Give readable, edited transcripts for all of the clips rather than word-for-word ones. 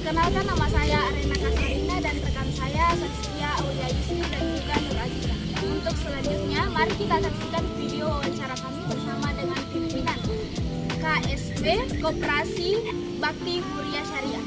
Perkenalkan, nama saya Arena Kasarina dan rekan saya Saskia Aulia Yusri dan juga Nur Aziza. Untuk selanjutnya, mari kita saksikan video wawancara kami bersama dengan pimpinan KSB Koperasi Bakti Huria Syariah.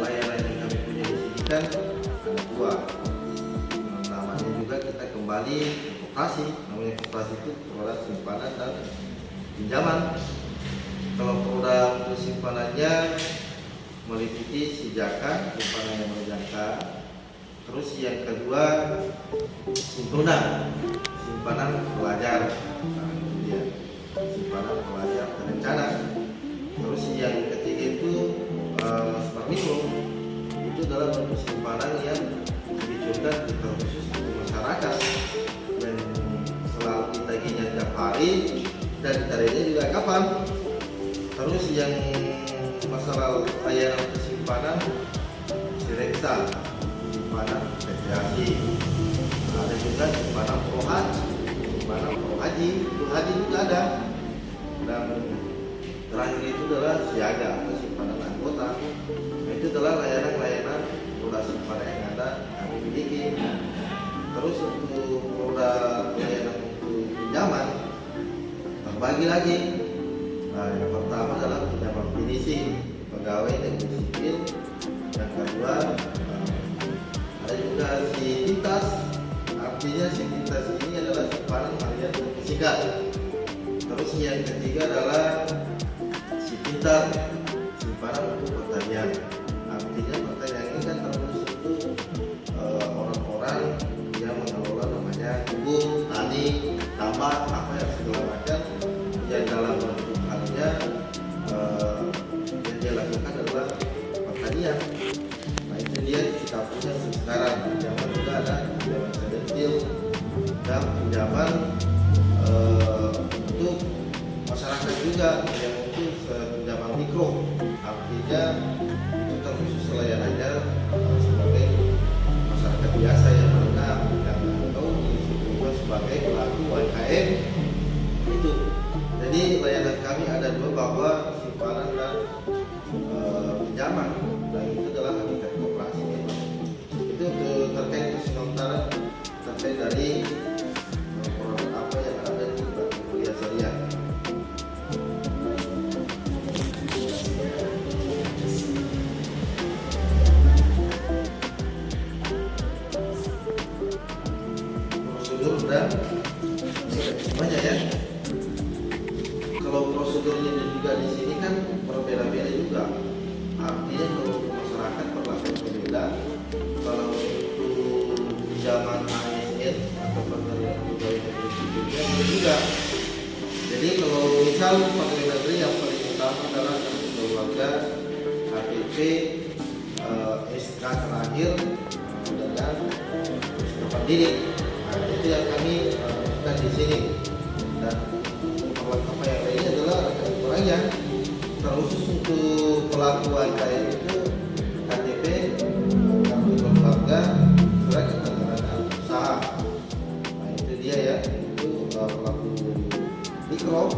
Layanan yang kami punya di sini kan ada dua. Namanya juga kita kembali koperasi. Namanya koperasi itu produk simpanan dan pinjaman. Kalau produk untuk simpanannya meliputi Sijaka, simpanan yang berjangka. Terus yang kedua simpanan pelajar. Nah, itu dia, simpanan pelajar terencana. Terus yang ketiga itu smart mikro, itu adalah bentuk simpanan yang ditujukan khusus untuk masyarakat dan selalu ditagihnya tiap hari dan ditagihnya juga kapan. Terus yang masalah layanan simpanan Sireksa, simpanan rekreasi, ada juga simpanan pro haji juga ada, dan terakhir itu adalah siaga atau simpanan anggota. Itu adalah layanan-layanan produk simpanan yang ada kami miliki. Terus untuk produk layanan untuk pinjaman terbagi lagi. Nah, yang pertama adalah pinjaman finishing pegawai negeri sipil. Yang kedua ada juga Sitintas. Artinya Sitintas ini adalah simpanan harian bersingkat. Terus yang ketiga adalah Pintar, simpanan untuk pertanian. Artinya pertanian ini kan terkhusus untuk orang-orang yang mengelola namanya kebun, tani, tambak, apa yang segala macam yang dalam bentuk halnya yang dia lakukan adalah pertanian. Nah, itu dia kita punya sekarang. Pinjaman juga ada pinjaman kecil dan pinjaman untuk masyarakat juga yang pinjaman mikro, artinya itu terkhusus layanannya sebagai masyarakat biasa yang menengah atau juga sebagai pelaku UMKM itu. Jadi layanan kami ada dua, bahwa simpanan dan pinjaman, dan itu adalah hakikat koperasi. Itu terkait sementara terkait dari produk apa yang ada di Bakti Huria Syariah. Dan banyak ya. Kalau prosedurnya juga di sini kan berbeda-beda juga. Artinya kalau masyarakat perlakuan berbeda. Kalau untuk pinjaman ASN atau pegawai negeri sipilnya berbeda juga. Jadi kalau misal pegawai negeri yang paling utama adalah kartu keluarga, KTP, SK terakhir dengan SK pendidik. Itu yang kami lakukan di sini, dan apa yang lainnya adalah rekan-rekannya. Terkhusus untuk pelaku UMKM itu KTP, kartu keluarga, surat keterangan usaha. Nah, itu dia ya, itu pelaku mikro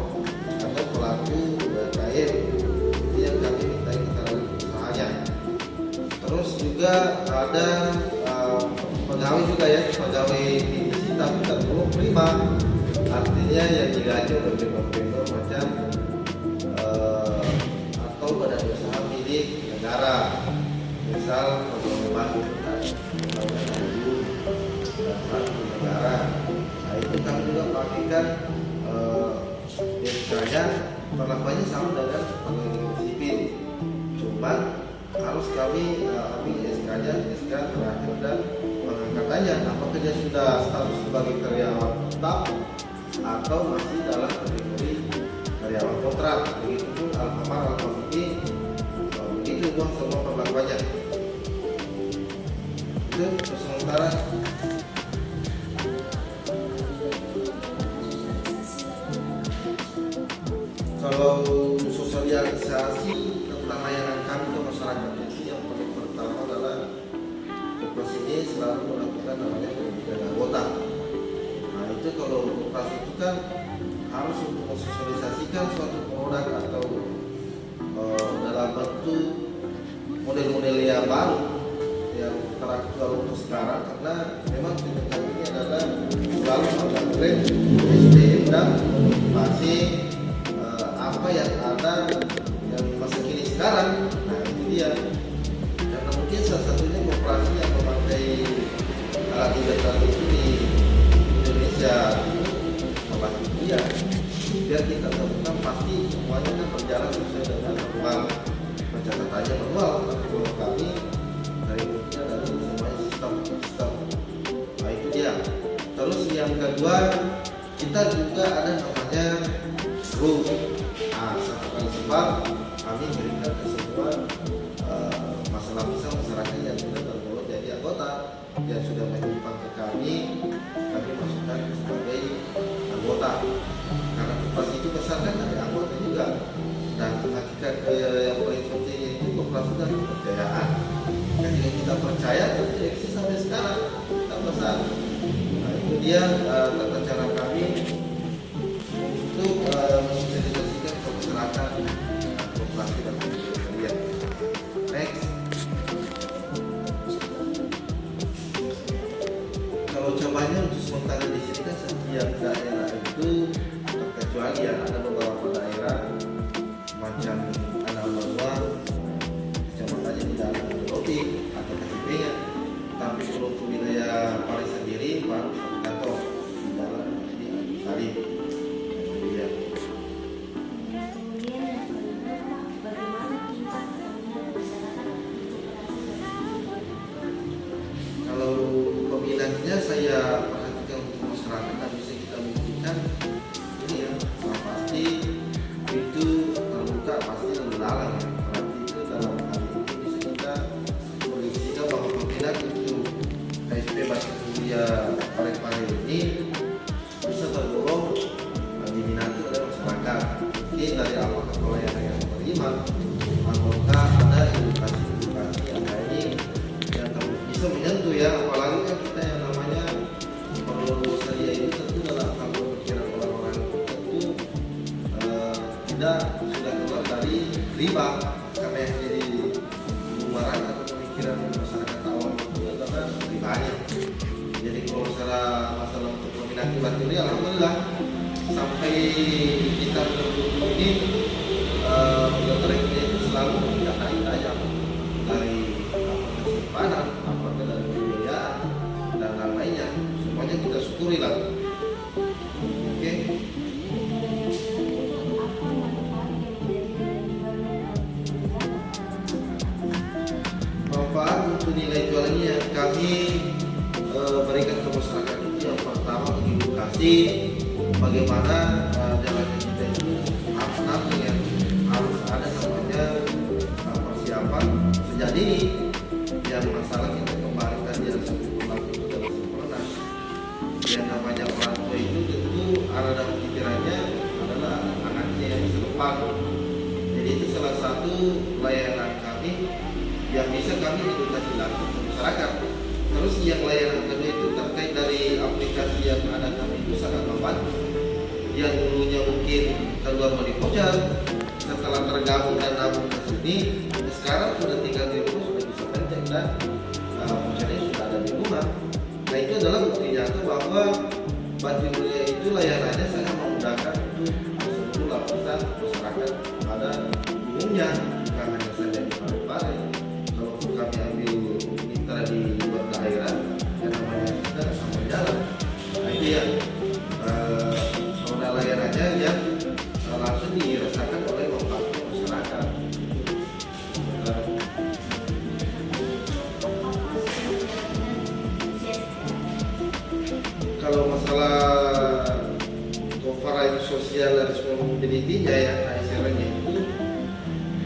atau pelaku UMKM. Itu yang kami minta keterangan usahanya. Terus juga ada pegawai juga ya, pegawai divisi tapi belum prima, artinya yang digaji oleh vendor macam atau badan usaha milik negara, misal pegawai bank, pegawai negara. Nah, itu kami hakikat SK-nya perlakuannya sama dengan pegawai sipil, cuman harus kami ambil SK-nya, SK terakhir dan pengangkatannya apakah dia sudah status sebagai karyawan tetap atau masih dalam kategori karyawan kontrak. Begitupun Alfamart, Alfamidi, begitu buang semua perlakuannya. Itu sementara. Kalau sosialisasi tentang layanan kami ke masyarakat itu yang paling pertama adalah koperasi ini selalu melakukan namanya pendidikan anggota. Nah itu kalau koperasi itu kan harus untuk mensosialisasikan suatu produk atau dalam bentuk model-model yang baru yang teraktual untuk sekarang, karena memang tindakan ini adalah selalu mengupgrade SDM dan motivasi apa yang ada yang masa kini sekarang. Nah itu dia, karena mungkin salah satunya koperasi yang memakai alat digital itu di Indonesia apa itu ya, biar kita temukan pasti semuanya kan berjalan sesuai dengan manual, pencatatannya manual, tapi kalau kami dari intinya dari semuanya sistem. Nah itu dia. Terus yang kedua, kita juga ada namanya grup. Nah, satu kali sebab kami berikan ke semua masalah masyarakat yang sudah tergolong jadi anggota, yang sudah menyumbang ke kami masukkan sebagai anggota. Karena koperasi itu besar kan dari anggota juga. Dan hakikat yang paling penting itu koperasi dan kepercayaan. Ketika kita percaya, itu eksis sampai sekarang kita besar. Nah itu dia tata cara kami untuk mensosialisasikan ke masyarakat koperasi dan kalian. Next. Kalau cabangnya untuk sementara di sini kan setiap daerah itu terkecuali ya, ada beberapa daerah macam Anambas, kecamatannya di dalam roti atau KTP-nya. Tapi kalau untuk wilayah Paris sendiri baru satu kantor di dalam di Salim. Iya. Kemudian yang kedua, bagaimana tingkat peminat masyarakat untuk Kalau peminatnya saya perhatikan untuk masyarakat dan bisa kita buktikan ini ya, nah, pasti itu terbuka, pasti mendalam ya. Berarti itu dalam hal ini bisa kita prediksikan bahwa peminat itu KSP Bakti Kuliah Parepare ini bisa tergolong diminati oleh masyarakat. Mungkin dari apakah pelayanan yang diterima, apakah ada edukasi yang lain yang bisa menyentuh ya, apalagi kan kita yang namanya perlu seria itu tentu dalam hal pemikiran orang-orang itu tentu tidak sudah keluar dari riba, karena yang jadi pembubaran atau pemikiran masyarakat awam itu adalah ribanya. Jadi kalau masalah untuk peminati bakteri, alhamdulillah sampai kita berdua ini dokter itu selalu meningkatkan tajam dari simpanan, apakah dari pembiayaan dan lain-lainnya, semuanya kita syukuri lah. Oke. Manfaat untuk nilai jualannya yang kami berikan ke masyarakat itu yang pertama edukasi bagaimana jalannya kita itu harus namping ya, harus ada namanya persiapan sejak dini. Yang masalah kita kembalikan yang sempurna itu dalam sempurna. Yang namanya orang tua itu tentu ada dalam pikirannya adalah anaknya yang masa depan. Jadi itu salah satu layanan kami yang bisa kami edukasi langsung ke masyarakat. Terus yang layanan kedua itu terkait dari aplikasi yang ada kami itu sangat membantu. Yang dulunya mungkin keluar dari voucher, setelah tergabung dan nabung ke sini, sekarang sudah tinggal di rumah sudah bisa pencet dan vouchernya sudah ada di rumah. Nah itu adalah bukti nyata bahwa Bakti Kuliah itu layanannya sangat memudahkan untuk seluruh lapisan masyarakat pada umumnya, bukan hanya saja di Parepare. Kalau kami ambil mitra di luar daerah, yang namanya kita sama jalan. Nah itu ya. responsibility-nya ya KSR-nya itu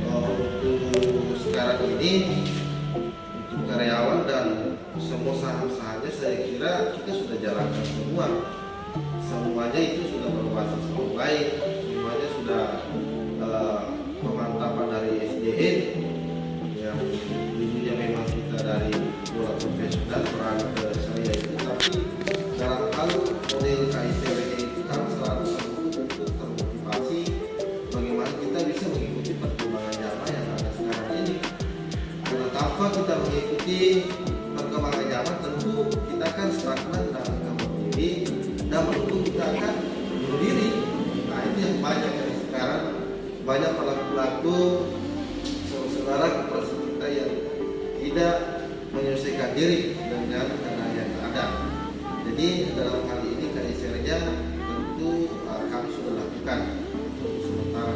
untuk sekarang ini untuk karyawan dan semua saham-sahamnya saya kira kita sudah jalankan semua. Semuanya itu sudah berbasis baik, semuanya sudah pemantapan dari SDN yang dulunya memang kita dari bola profesional beralih ke syariah itu, tapi dalam hal model KSR itu kami selalu untuk termotivasi bagaimana kita bisa mengikuti perkembangan zaman yang ada sekarang ini. Karena tanpa kita mengikuti perkembangan zaman tentu kita akan stagnan dan akan berdiri dan menunggu kita akan bunuh diri. Nah itu yang banyak dari sekarang, banyak pelaku-pelaku saudara koperasi kita yang tidak menyelesaikan diri dengan keadaan yang ada. Jadi dalam hal ini KSR-nya tentu kami sudah lakukan untuk sementara.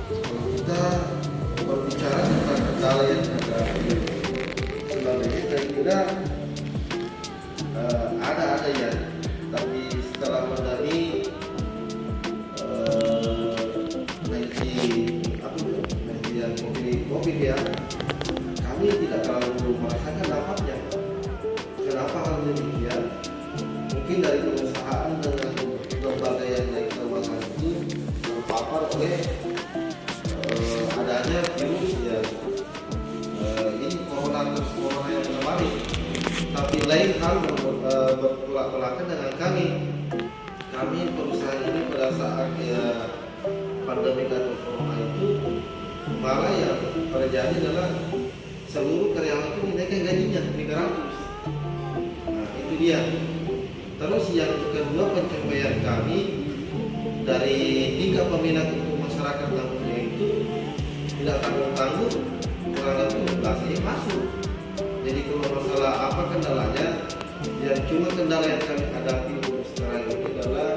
Kalau kita berbicara tentang kendala yang ada selama ini, saya kira ada ya, tapi setelah mengalami COVID ya, kami tidak terlalu merasakan dampaknya. Kenapa hal demikian? Mungkin dari perusahaan dengan lembaga yang naik terbatas itu terpapar oleh adanya virus ya. Ini corona yang kemarin. Tapi lain hal bertolak-belakan dengan kami. Kami perusahaan ini pada saat pandemi atau corona itu malah yang terjadi adalah seluruh karyawan itu dinaikkan gajinya 300. Nah itu dia. Terus yang kedua, pencapaian kami dari 3 peminat untuk masyarakat Lampungnya itu tidak tanggung-tanggung, kurang lebih 12 ini masuk. Jadi kalau masalah apa kendalanya, yang cuma kendala yang kami hadapi untuk sekarang ini adalah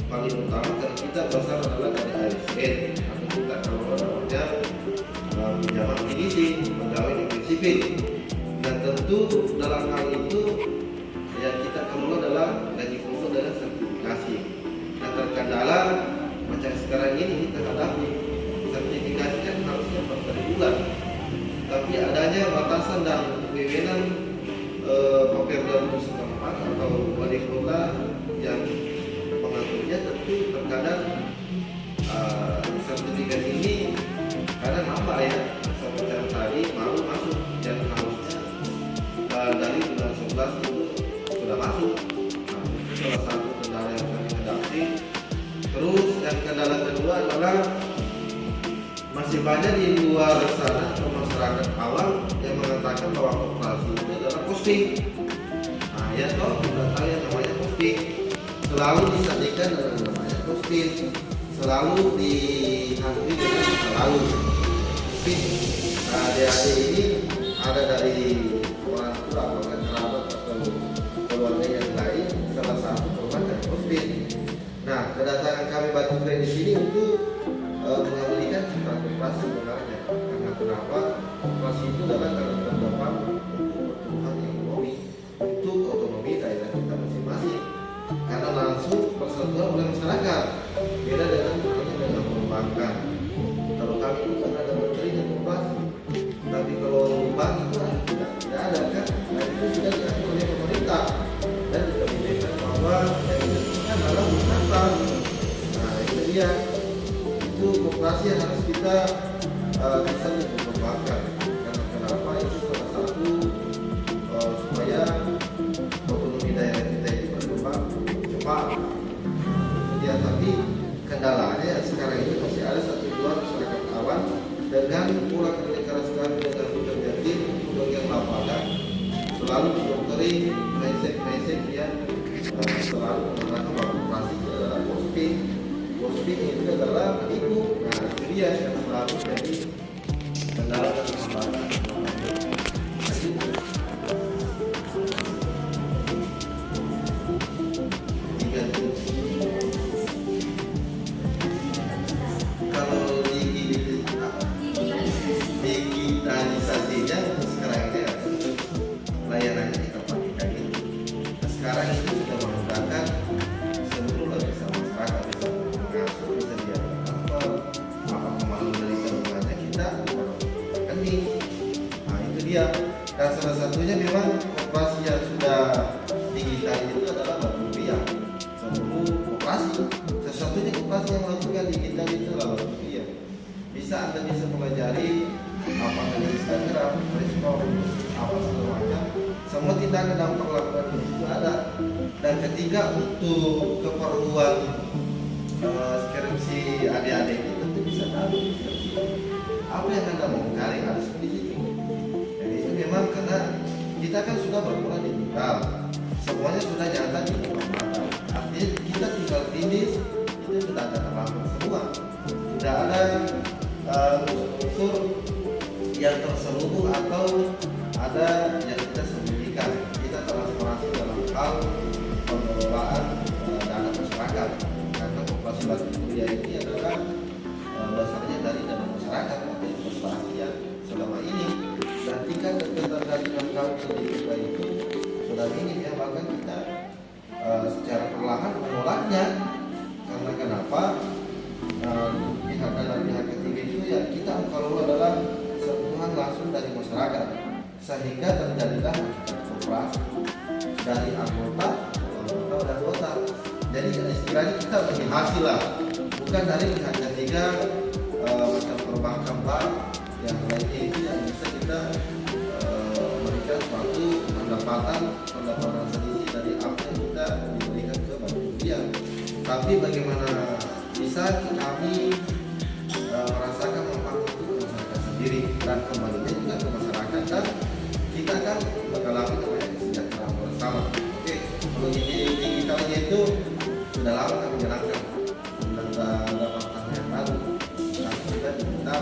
paling utama karena kita besar adalah dari ASN. Kita kalau namanya pinjaman kredit, pegawai negeri sipil, dan tentu dalam hal itu yang kita kelola adalah gaji pokok dan sertifikasi. Nah terkendala macam sekarang ini kita hadapi, sertifikasi kan harusnya per bulan, tapi adanya batasan dan wewenang Koperdam setempat atau wali kota yang mengaturnya, tentu terkadang sertifikat ini kadang nambah ya, seperti yang tadi baru masuk dan harusnya dari bulan 11 itu sudah masuk. Nah, itu salah satu kendala yang kami hadapi. Terus yang kendala kedua adalah masih banyak di luar sana atau masyarakat awam yang mengatakan bahwa koperasi itu adalah posting. Nah ya toh kita tahu yang namanya posting selalu disajikan dengan namanya posting, selalu dihantui dengan selalu. Tapi adik-adik ini ada dari orang tua atau kerabat atau keluarga yang lain, salah satu korban dari posting. Nah kedatangan kami Batu Keren di sini untuk mengabadikan citra koperasi sebenarnya. Karena kenapa? Koperasi itu adalah garda terdepan untuk pertumbuhan ekonomi, untuk otonomi daerah kita masing-masing. Karena langsung bersentuhan oleh masyarakat. Beda dengan perbankan. Kalau kami itu kan ada menterinya koperasi, tapi kalau bank itu tidak ada kan. Nah itu sudah diatur oleh pemerintah dan dikabinetkan bahwa yang ditentukan adalah penguatan. Nah itu dia. Itu koperasi yang harus kita bisa mengembangkan. Karena kenapa? Itu salah satu supaya otonomi daerah kita ini berkembang cepat. Ya, tapi kendalanya sekarang ini masih ada 1-2 masyarakat awam dengan pola kerja sekarang dengan bekerja tim bagian lapangan selalu didokteri mindset yang selalu menggunakan koperasi adalah posting itu adalah ibu. Nah itu dia yang selalu jadi kendala dan masalah. Kalau digitalisasinya sekarang ini layanannya memang koperasi yang sudah digital itu adalah Bank Rupiah. Seluruh koperasi, sesatunya koperasi yang melakukan digital itu adalah Bank Rupiah. Anda bisa pelajari apa di Instagram, respon, apa segala macam. Semua tindakan dan perlakuan itu ada. Dan ketika untuk keperluan skripsi adik-adik itu tentu bisa tahu skripsi apa yang Anda mau cari harus di situ. Jadi itu memang karena kita kan sudah berpulang digital, semuanya sudah nyata di depan mata. Artinya kita tinggal tindis itu sudah ada terlambat semua. Tidak ada unsur yang terselubung atau ada yang kita sembunyikan. Kita transparansi dalam hal pengelolaan dana masyarakat. Karena koperasi Bank Rupiah ini adalah dasarnya dari dana masyarakat atau investasi yang selama ini dan tingkat ketergantungan kaum kita itu sudah minim ya, bahkan kita secara perlahan menolaknya. Karena kenapa? Pihak dan pihak ketiga itu ya kita kalau adalah sentuhan langsung dari masyarakat, sehingga terjadilah hakikat koperasi dari anggota dan anggota. Jadi istilahnya kita bagi hasil lah, bukan dari pihak ketiga macam perbankan bank yang lainnya itu yang bisa kita memberikan suatu pendapatan sendiri dari apa yang kita diberikan ke Bank Rupiah. Tapi bagaimana bisa kami merasakan manfaat itu ke masyarakat sendiri dan kembalinya juga ke masyarakat, dan kita kan mengalami namanya kesejahteraan bersama. Oke, kalau digitalnya itu sudah lama kami jalankan dan dapat tahun yang baru, tapi sudah digital.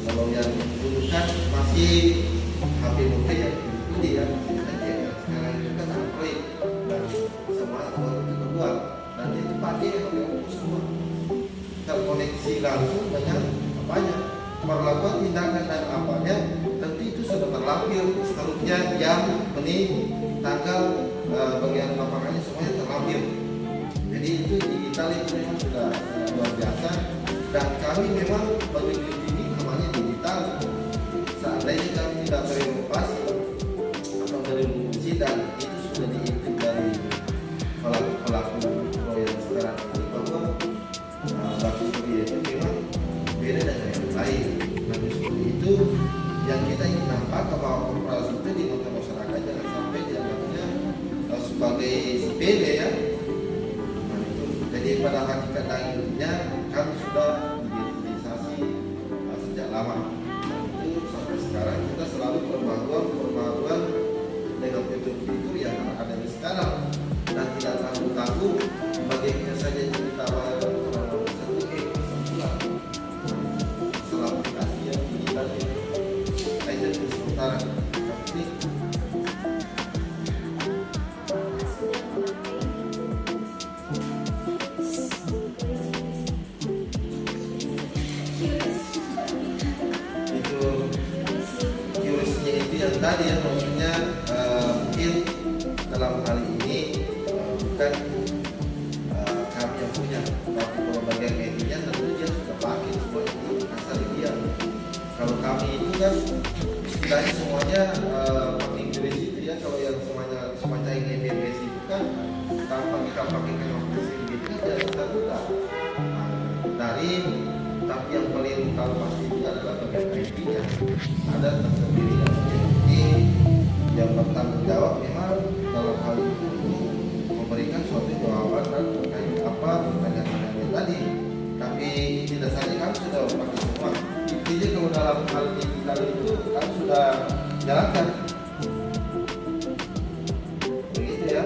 Kalau yang dulu kan masih HP mungkin ya itu dia, sekarang itu kan Android dan semua itu keluar dan itu pakai semua terkoneksi langsung dengan apanya, perlakuan tindakan dan apanya tentu itu sudah terlampir seluruhnya, jam, menit, tanggal, bagian lapangannya semuanya terlampir. Jadi itu digital itu memang sudah luar biasa dan kami memang bagi ini namanya digital. Seandainya kami tidak berinovasi atau berevolusi dan itu sudah diintip dari pelaku proyek sekarang ini bahwa Bank Rupiah itu memang beda dengan yang lain. Dan seperti itu yang kita ingin nampak bahwa koperasi itu di mata masyarakat jangan sampai dianggapnya sebagai sepele ya. Nah, itu. Jadi pada hakikat akhirnya kami sudah digitalisasi sejak lama. Dan itu sampai sekarang kita selalu perbaruan dengan fitur-fitur yang ada di sekarang dan tidak tanggung-tanggung bagaimana saja kita bayar tadi ya, maksudnya mungkin dalam hal ini bukan kami yang punya, tapi kalau bagian medianya tentu dia sudah pakai semua itu asal dia. Kalau kami itu kan istilahnya semuanya pakai Inggris itu ya, kalau yang semuanya semacam MBS itu kan tanpa kita pakai konversi gitu kan tidak bisa juga dari, tapi yang paling tahu pasti itu adalah bagian IT-nya ada tersendiri yang bertanggung jawab memang dalam hal itu untuk memberikan suatu jawaban dan terkait apa pertanyaan-pertanyaan tadi. Tapi inti dasarnya kan sudah pakai semua. Intinya kalau dalam hal digital itu kan sudah jalankan. Begitu ya.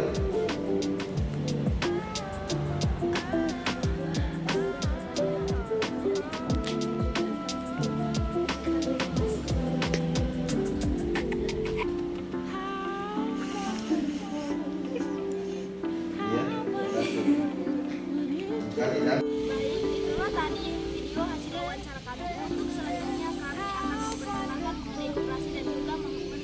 Itulah tadi video hasil wawancara kami. Untuk selanjutnya kami akan memperkenalkan mengenai koperasi dan juga mengumumkan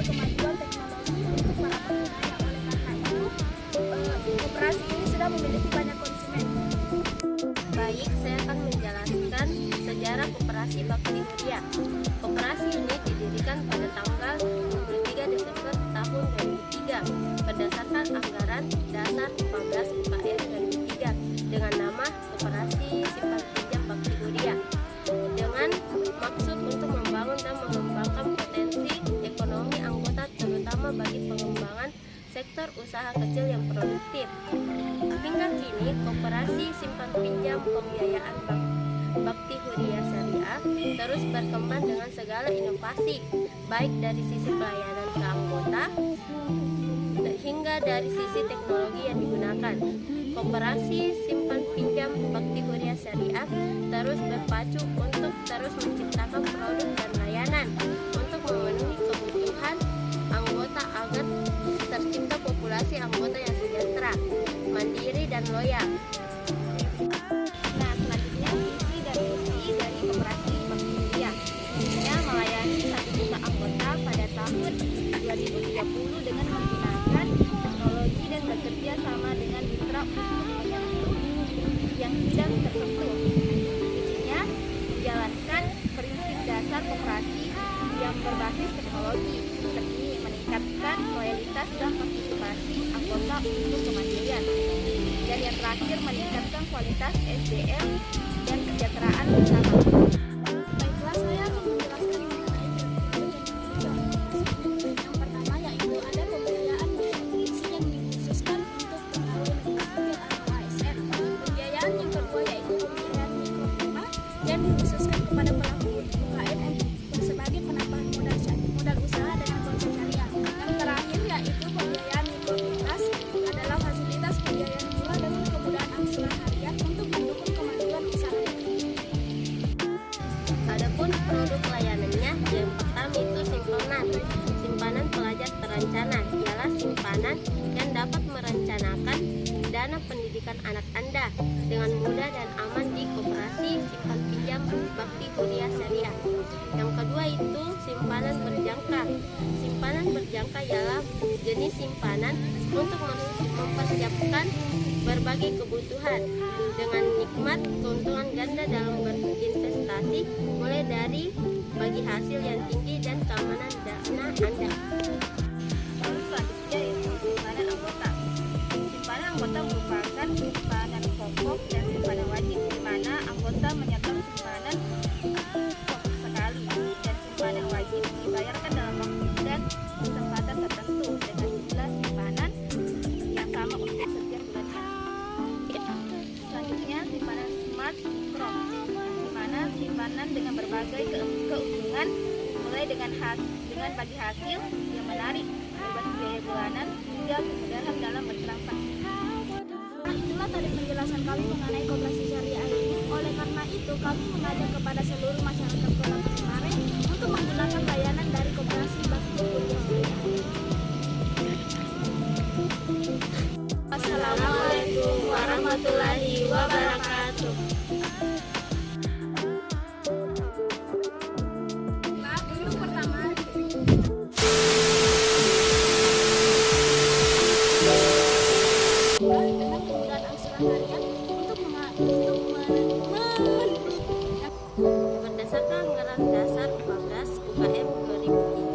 kemajuan teknologi untuk para penggunanya. Oleh karena itu, koperasi ini sudah memiliki banyak konsumen. Baik, saya akan menjelaskan sejarah Koperasi Bakti Huria. Koperasi ini didirikan pada tanggal 23 Desember tahun 2003 berdasarkan anggaran dasar 14 UKM 2003 dengan nama Koperasi Simpan Pinjam Bakti Huria, dengan maksud untuk membangun dan mengembangkan potensi ekonomi anggota terutama bagi pengembangan sektor usaha kecil yang produktif. Hingga kini, Koperasi Simpan Pinjam Pembiayaan Bakti Huria Syariah terus berkembang dengan segala inovasi, baik dari sisi pelayanan ke anggota hingga dari sisi teknologi yang digunakan. Koperasi Simpan Pinjam Bakti Huria Syariah terus berpacu untuk terus menciptakan produk dan layanan untuk memenuhi kebutuhan anggota agar tercipta populasi anggota yang sejahtera, mandiri dan loyal. Nah, selanjutnya visi dan misi dari Koperasi Bakti Huria. Visinya melayani 1 juta anggota pada tahun 2030 dengan menggunakan teknologi dan bekerja sama dengan mitra untuk menyentuh yang tidak tersentuh. Visinya menjalankan prinsip dasar koperasi yang berbasis teknologi seperti meningkatkan loyalitas dan partisipasi anggota untuk kemandirian. Dan yang terakhir, meningkatkan kualitas SDM dan kesejahteraan bersama. Baiklah, saya akan menjelaskan mengenai yang pertama, yaitu ada pembiayaan institusi yang dikhususkan untuk pegawai negeri sipil atau ASN. Pembiayaan yang kedua yaitu pembiayaan mikrofinma yang dikhususkan kepada pelaku UKM sebagai penambahan modal usaha dengan konsep syariah. Yang terakhir yaitu pembiayaan mikrofinmas adalah fasilitas pembiayaan murah dengan kemudahan angsuran harian untuk mendukung kemajuan usaha negeri. Adapun produk layanannya, yang pertama itu simpanan. Simpanan pelajar terencana ialah simpanan yang dapat merencanakan dana pendidikan anak Anda dengan mudah dan aman di Koperasi Simpan Pinjam Bakti Huria Syariah. Yang kedua itu simpanan berjangka. Simpanan berjangka ialah jenis simpanan untuk mempersiapkan berbagai kebutuhan dengan nikmat keuntungan ganda dalam berinvestasi, mulai dari bagi hasil yang tinggi dan keamanan dana Anda. Lalu selanjutnya yaitu simpanan anggota. Simpanan anggota merupakan simpanan pokok dan simpanan wajib, di mana anggota menyetor simpanan pokok sekali dan simpanan wajib dibayarkan dalam waktu dan kesempatan tertentu dengan jumlah simpanan yang sama untuk setiap bulannya. Selanjutnya simpanan smart mikro, di mana simpanan dengan berbagai keuntungan mulai dengan bagi hasil yang menarik, bebas biaya bulanan hingga kemudahan dalam bertransaksi. Nah, itulah tadi penjelasan kami mengenai koperasi syariah ini. Oleh karena itu, kami mengajak kepada seluruh masyarakat Kota Parepare untuk menggunakan layanan dari Koperasi Bakti Huria Syariah. Assalamualaikum warahmatullahi wabarakatuh. Nah, dulu pertama dengan kemudahan angsuran harian untuk Berdasarkan anggaran dasar 14 UKM 2003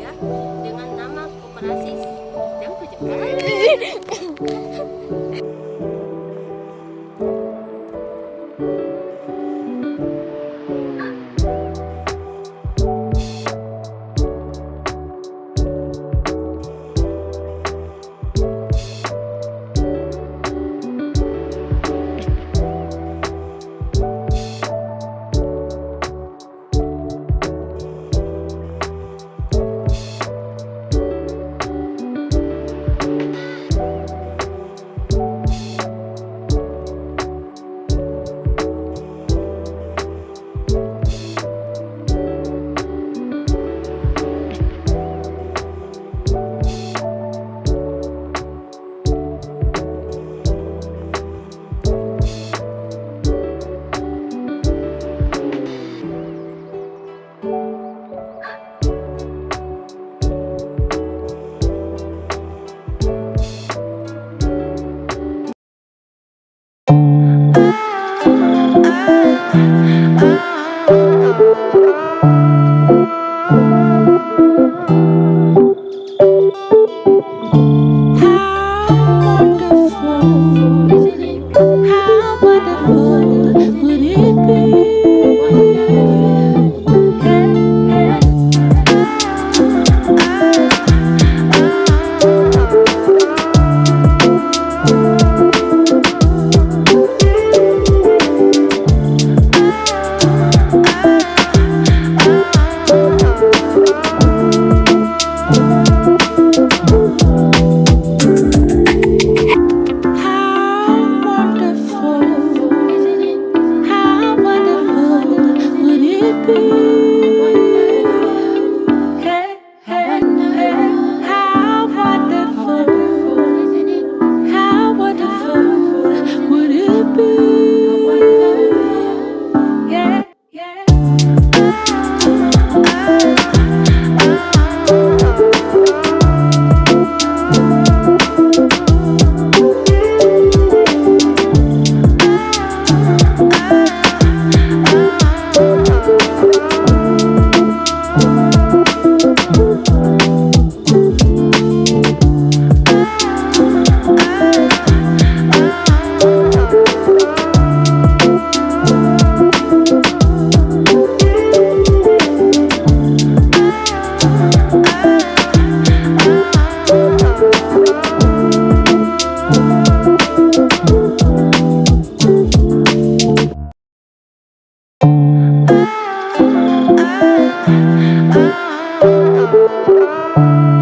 Thank you.